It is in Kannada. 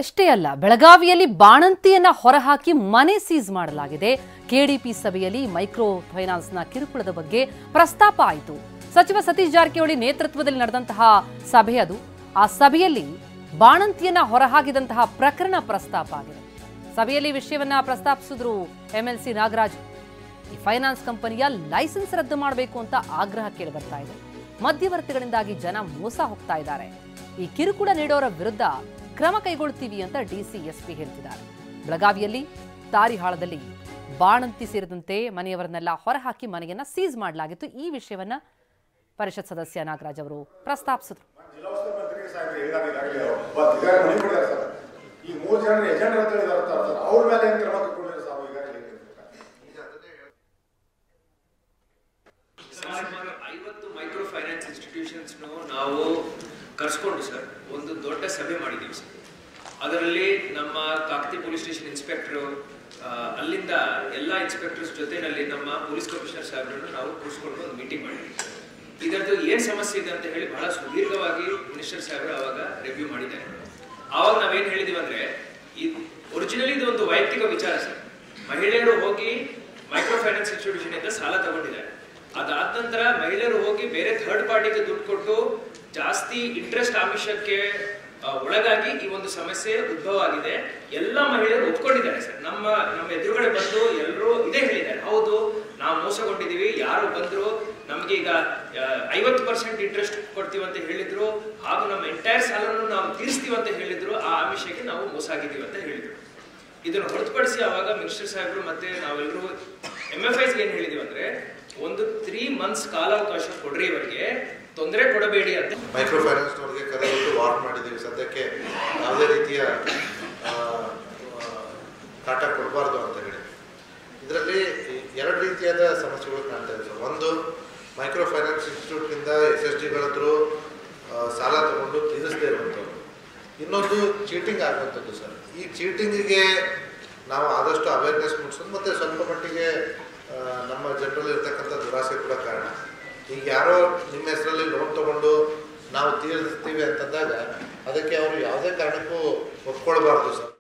ಅಷ್ಟೇ ಅಲ್ಲ, ಬೆಳಗಾವಿಯಲ್ಲಿ ಬಾಣಂತಿಯನ್ನ ಹೊರಹಾಕಿ ಮನೆ ಸೀಸ್ ಮಾಡಲಾಗಿದೆ. ಕೆಡಿಪಿ ಸಭೆಯಲ್ಲಿ ಮೈಕ್ರೋ ಫೈನಾನ್ಸ್ನ ಕಿರುಕುಳದ ಬಗ್ಗೆ ಪ್ರಸ್ತಾಪ ಆಯಿತು. ಸಚಿವ ಸತೀಶ್ ಜಾರಕಿಹೊಳಿ ನೇತೃತ್ವದಲ್ಲಿ ನಡೆದಂತಹ ಸಭೆ ಅದು. ಆ ಸಭೆಯಲ್ಲಿ ಬಾಣಂತಿಯನ್ನ ಹೊರಹಾಕಿದಂತಹ ಪ್ರಕರಣ ಪ್ರಸ್ತಾಪ ಆಗಿದೆ. ಸಭೆಯಲ್ಲಿ ವಿಷಯವನ್ನ ಪ್ರಸ್ತಾಪಿಸಿದ್ರು ಎಂಎಲ್ಸಿ ನಾಗರಾಜ್. ಈ ಫೈನಾನ್ಸ್ ಕಂಪನಿಯ ಲೈಸೆನ್ಸ್ ರದ್ದು ಮಾಡಬೇಕು ಅಂತ ಆಗ್ರಹ ಕೇಳಿ ಬರ್ತಾ ಇದೆ. ಮಧ್ಯವರ್ತಿಗಳಿಂದಾಗಿ ಜನ ಮೋಸ ಹೋಗ್ತಾ ಇದ್ದಾರೆ. ಈ ಕಿರುಕುಳ ನೀಡೋರ ವಿರುದ್ಧ ಕ್ರಮ ಕೈಗೊಳ್ಳುತ್ತೀವಿ ಅಂತ ಡಿಸಿ ಎಸ್ಪಿ ಹೇಳ್ತಿದ್ದಾರೆ. ಬೆಳಗಾವಿಯಲ್ಲಿ ತಾರಿಹಾಳದಲ್ಲಿ ಬಾಣಂತಿ ಸೇರಿದಂತೆ ಮನೆಯವರನ್ನೆಲ್ಲ ಹೊರಹಾಕಿ ಮನೆಯನ್ನ ಸೀಸ್ ಮಾಡಲಾಗಿತ್ತು. ಈ ವಿಷಯವನ್ನ ಪರಿಷತ್ ಸದಸ್ಯ ನಾಗರಾಜ್ ಅವರು ಪ್ರಸ್ತಾಪಿಸಿದ್ರು. ಮೈಕ್ರೋ ಫೈನಾನ್ಸ್ ಇನ್ಸ್ಟಿಟ್ಯೂಷನ್ಸ್ ನಾವು ಕರೆಸ್ಕೊಂಡು ಸರ್ ಒಂದು ದೊಡ್ಡ ಸಭೆ ಮಾಡಿದ್ದೀವಿ ಸರ್. ಅದರಲ್ಲಿ ನಮ್ಮ ಕಾಕತಿ ಪೊಲೀಸ್ ಸ್ಟೇಷನ್ ಇನ್ಸ್ಪೆಕ್ಟರ್, ಅಲ್ಲಿಂದ ಎಲ್ಲ ಇನ್ಸ್ಪೆಕ್ಟರ್ಸ್ ಜೊತೆನಲ್ಲಿ ನಮ್ಮ ಪೊಲೀಸ್ ಕಮಿಷನರ್ ಸಾಹೇಬ್ರನ್ನು ನಾವು ಕೂರಿಸ್ಕೊಂಡು ಒಂದು ಮೀಟಿಂಗ್ ಮಾಡಿದ್ದೀವಿ. ಇದರದ್ದು ಏನು ಸಮಸ್ಯೆ ಇದೆ ಅಂತ ಹೇಳಿ ಬಹಳ ಸುದೀರ್ಘವಾಗಿ ಮಿನಿಸ್ಟರ್ ಸಾಹೇಬ್ರು ಅವಾಗ ರಿವ್ಯೂ ಮಾಡಿದ್ದಾರೆ. ಆವಾಗ ನಾವೇನು ಹೇಳಿದೀವಿ ಅಂದ್ರೆ, ಒರಿಜಿನಲಿ ಇದು ಒಂದು ವೈಯಕ್ತಿಕ ವಿಚಾರ ಸರ್. ಮಹಿಳೆಯರು ಹೋಗಿ ಮೈಕ್ರೋ ಫೈನಾನ್ಸ್ ಇನ್ಸ್ಟಿಟ್ಯೂಷನ್ ಇಂದ ಸಾಲ ತಗೊಂಡಿದ್ದಾರೆ. ಅದಾದ ನಂತರ ಮಹಿಳೆಯರು ಹೋಗಿ ಬೇರೆ ಥರ್ಡ್ ಪಾರ್ಟಿಗೆ ದುಡ್ಡು ಕೊಟ್ಟು ಜಾಸ್ತಿ ಇಂಟ್ರೆಸ್ಟ್ ಆಮಿಷಕ್ಕೆ ಒಳಗಾಗಿ ಈ ಒಂದು ಸಮಸ್ಯೆ ಉದ್ಭವ ಆಗಿದೆ. ಎಲ್ಲ ಮಹಿಳೆಯರು ಒಪ್ಕೊಂಡಿದ್ದಾರೆ ಸರ್. ನಮ್ಮ ಎದುರುಗಡೆ ಬಂದು ಎಲ್ಲರೂ ಇದೇ ಹೇಳಿದ್ದಾರೆ, ಹೌದು ನಾವು ಮೋಸಗೊಂಡಿದ್ದೀವಿ, ಯಾರು ಬಂದ್ರು ನಮ್ಗೆ ಈಗ 50% ಇಂಟ್ರೆಸ್ಟ್ ಕೊಡ್ತೀವಿ ಅಂತ ಹೇಳಿದ್ರು, ಹಾಗೂ ನಮ್ಮ ಎಂಟೈರ್ ಸಾಲನ್ನು ನಾವು ತೀರಿಸ್ತೀವಿ ಅಂತ ಹೇಳಿದ್ರು, ಆ ಆಮಿಷಕ್ಕೆ ನಾವು ಮೋಸ ಆಗಿದ್ದೀವಿ ಅಂತ ಹೇಳಿದ್ರು. ಇದನ್ನು ಹೊರತುಪಡಿಸಿ ಅವಾಗ ಮಿನಿಸ್ಟರ್ ಸಾಹೇಬರು ಮತ್ತೆ ನಾವೆಲ್ಲರೂ MFIs ಏನ್ ಹೇಳಿದೀವಿ ಅಂದ್ರೆ, ಒಂದು 3 months ಕಾಲಾವಕಾಶ ಕೊಡ್ರಿ, ಇವರಿಗೆ ತೊಂದರೆ ಕೊಡಬೇಡಿ ಅಂತ ಮೈಕ್ರೋ ಫೈನಾನ್ಸ್ ನವರಿಗೆ ಕರೆದು ವಾರ್ನ್ ಮಾಡಿದ್ದೀವಿ. ಸದ್ಯಕ್ಕೆ ಯಾವುದೇ ರೀತಿಯ ಕಾಟ ಕೊಡಬಾರ್ದು ಅಂತ ಹೇಳಿ. ಇದರಲ್ಲಿ 2 ರೀತಿಯಾದ ಸಮಸ್ಯೆಗಳು ಕಾಣ್ತಾ ಇದೆ ಸರ್. ಒಂದು, ಮೈಕ್ರೋ ಫೈನಾನ್ಸ್ ಇನ್ಸ್ಟಿಟ್ಯೂಟ್ನಿಂದ SSGಗಳದ್ರು ಸಾಲ ತಗೊಂಡು ತೀರಿಸದೇ ಇರುವಂಥದ್ದು. ಇನ್ನೊಂದು ಚೀಟಿಂಗ್ ಆಗುವಂಥದ್ದು ಸರ್. ಈ ಚೀಟಿಂಗಿಗೆ ನಾವು ಆದಷ್ಟು ಅವೇರ್ನೆಸ್ ಮೂಡಿಸೋದು ಮತ್ತು ಸ್ವಲ್ಪ ಮಟ್ಟಿಗೆ ನಮ್ಮ ಜನರಲ್ಲಿ ಇರ್ತಕ್ಕಂಥ ದುರಾಸೆ ಕೂಡ ಕಾರಣ. ಈಗ ಯಾರೋ ನಿಮ್ಮ ಹೆಸರಲ್ಲಿ ಲೋನ್ ತಗೊಂಡು ನಾವು ತೀರಿಸ್ತೀವಿ ಅಂತಂದಾಗ ಅದಕ್ಕೆ ಅವರು ಯಾವುದೇ ಕಾರಣಕ್ಕೂ ಒಪ್ಕೊಳ್ಬಾರ್ದು ಸರ್.